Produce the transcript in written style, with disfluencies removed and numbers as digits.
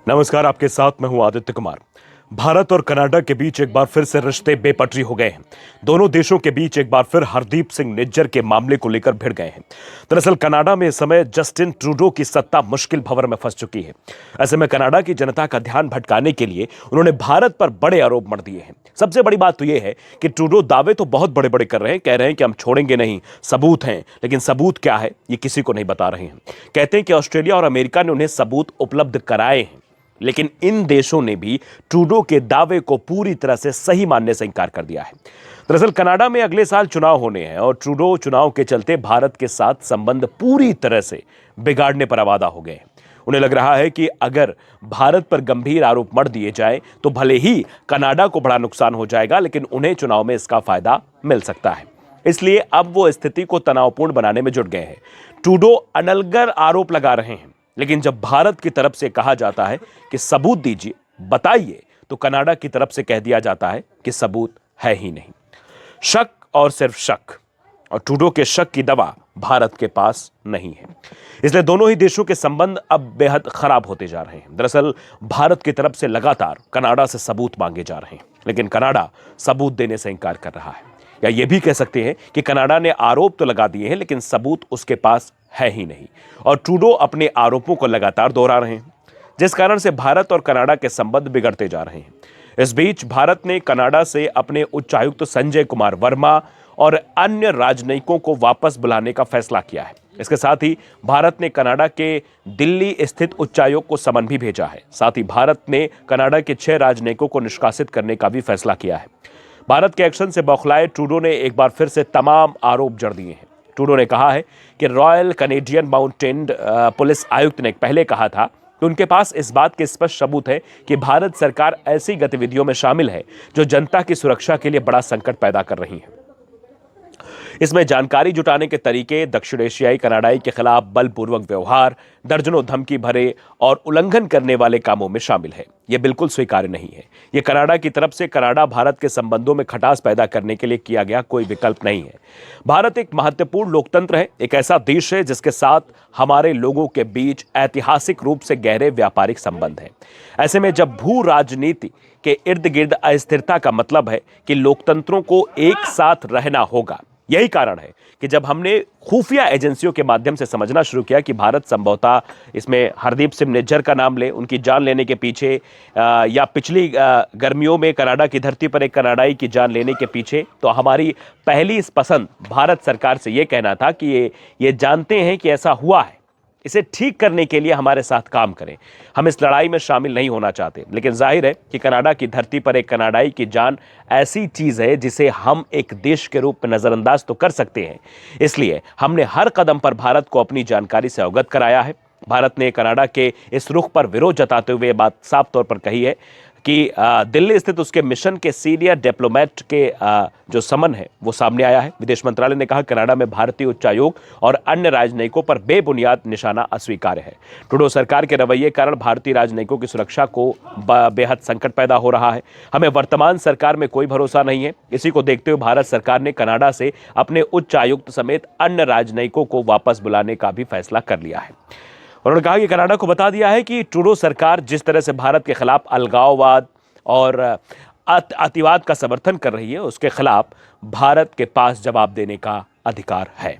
नमस्कार, आपके साथ मैं हूं आदित्य कुमार। भारत और कनाडा के बीच एक बार फिर से रिश्ते बेपटरी हो गए हैं। दोनों देशों के बीच एक बार फिर हरदीप सिंह निज्जर के मामले को लेकर भिड़ गए हैं। दरअसल कनाडा में इस समय जस्टिन ट्रूडो की सत्ता मुश्किल भंवर में फंस चुकी है। ऐसे में कनाडा की जनता का ध्यान भटकाने के लिए उन्होंने भारत पर बड़े आरोप मढ़ दिए हैं। सबसे बड़ी बात तो यह है कि ट्रूडो दावे तो बहुत बड़े बड़े कर रहे हैं, कह रहे हैं कि हम छोड़ेंगे नहीं, सबूत हैं, लेकिन सबूत क्या है ये किसी को नहीं बता रहे हैं। कहते हैं कि ऑस्ट्रेलिया और अमेरिका ने उन्हें सबूत उपलब्ध कराए हैं, लेकिन इन देशों ने भी ट्रूडो के दावे को पूरी तरह से सही मानने से इंकार कर दिया है। दरअसल कनाडा में अगले साल चुनाव होने हैं और ट्रूडो चुनाव के चलते भारत के साथ संबंध पूरी तरह से बिगाड़ने पर आवादा हो गए हैं। उन्हें लग रहा है कि अगर भारत पर गंभीर आरोप मढ़ दिए जाए तो भले ही कनाडा को बड़ा नुकसान हो जाएगा, लेकिन उन्हें चुनाव में इसका फायदा मिल सकता है। इसलिए अब वो स्थिति को तनावपूर्ण बनाने में जुट गए हैं। ट्रूडो अनलगर आरोप लगा रहे हैं, लेकिन जब भारत की तरफ से कहा जाता है कि सबूत दीजिए, बताइए, तो कनाडा की तरफ से कह दिया जाता है कि सबूत है ही नहीं। शक और सिर्फ शक, और ट्रूडो के शक की दवा भारत के पास नहीं है। इसलिए दोनों ही देशों के संबंध अब बेहद खराब होते जा रहे हैं। दरअसल भारत की तरफ से लगातार कनाडा से सबूत मांगे जा रहे हैं, लेकिन कनाडा सबूत देने से इंकार कर रहा है। या यह भी कह सकते हैं कि कनाडा ने आरोप तो लगा दिए हैं, लेकिन सबूत उसके पास है ही नहीं, और ट्रूडो अपने आरोपों को लगातार दोहरा रहे हैं, जिस कारण से भारत और कनाडा के संबंध बिगड़ते जा रहे हैं। इस बीच भारत ने कनाडा से अपने उच्चायुक्त संजय कुमार वर्मा और अन्य राजनयिकों को वापस बुलाने का फैसला किया है। इसके साथ ही भारत ने कनाडा के दिल्ली स्थित उच्चायोग को समन भी भेजा है। साथ ही भारत ने कनाडा के 6 राजनयिकों को निष्कासित करने का भी फैसला किया है। भारत के एक्शन से बौखलाए ट्रूडो ने एक बार फिर से तमाम आरोप जड़ दिए हैं। ट्रूडो ने कहा है कि रॉयल कैनेडियन माउंटेन पुलिस आयुक्त ने पहले कहा था कि उनके पास इस बात के स्पष्ट सबूत है कि भारत सरकार ऐसी गतिविधियों में शामिल है जो जनता की सुरक्षा के लिए बड़ा संकट पैदा कर रही है। इसमें जानकारी जुटाने के तरीके, दक्षिण एशियाई कनाडाई के खिलाफ बलपूर्वक व्यवहार, दर्जनों धमकी भरे और उल्लंघन करने वाले कामों में शामिल है। यह बिल्कुल स्वीकार्य नहीं है। यह कनाडा की तरफ से कनाडा भारत के संबंधों में खटास पैदा करने के लिए किया गया कोई विकल्प नहीं है। भारत एक महत्वपूर्ण लोकतंत्र है, एक ऐसा देश है जिसके साथ हमारे लोगों के बीच ऐतिहासिक रूप से गहरे व्यापारिक संबंध हैं। ऐसे में जब भू राजनीति के इर्द गिर्द अस्थिरता का मतलब है कि लोकतंत्रों को एक साथ रहना होगा। यही कारण है कि जब हमने खुफिया एजेंसियों के माध्यम से समझना शुरू किया कि भारत संभवतः इसमें हरदीप सिंह निज्जर का नाम ले, उनकी जान लेने के पीछे या पिछली गर्मियों में कनाडा की धरती पर एक कनाडाई की जान लेने के पीछे, तो हमारी पहली पसंद भारत सरकार से यह कहना था कि ये जानते हैं कि ऐसा हुआ है, इसे ठीक करने के लिए हमारे साथ काम करें। हम इस लड़ाई में शामिल नहीं होना चाहते। लेकिन जाहिर है कि कनाडा की धरती पर एक कनाडाई की जान ऐसी चीज है जिसे हम एक देश के रूप में नजरअंदाज तो कर सकते हैं। इसलिए हमने हर कदम पर भारत को अपनी जानकारी से अवगत कराया है। भारत ने कनाडा के इस रुख पर विरोध जताते हुए बात साफ तौर पर कही है कि दिल्ली स्थित उसके मिशन के सीनियर डिप्लोमेट के जो समन है वो सामने आया है। विदेश मंत्रालय ने कहा कनाडा में भारतीय उच्चायोग और अन्य राजनयिकों पर बेबुनियाद निशाना अस्वीकार्य है। ट्रूडो सरकार के रवैये कारण भारतीय राजनयिकों की सुरक्षा को बेहद संकट पैदा हो रहा है। हमें वर्तमान सरकार में कोई भरोसा नहीं है। इसी को देखते हुए भारत सरकार ने कनाडा से अपने उच्चायुक्त समेत अन्य राजनयिकों को वापस बुलाने का भी फैसला कर लिया है। उन्होंने कहा कि कनाडा को बता दिया है कि ट्रूडो सरकार जिस तरह से भारत के खिलाफ अलगाववाद और अतिवाद का समर्थन कर रही है, उसके खिलाफ भारत के पास जवाब देने का अधिकार है।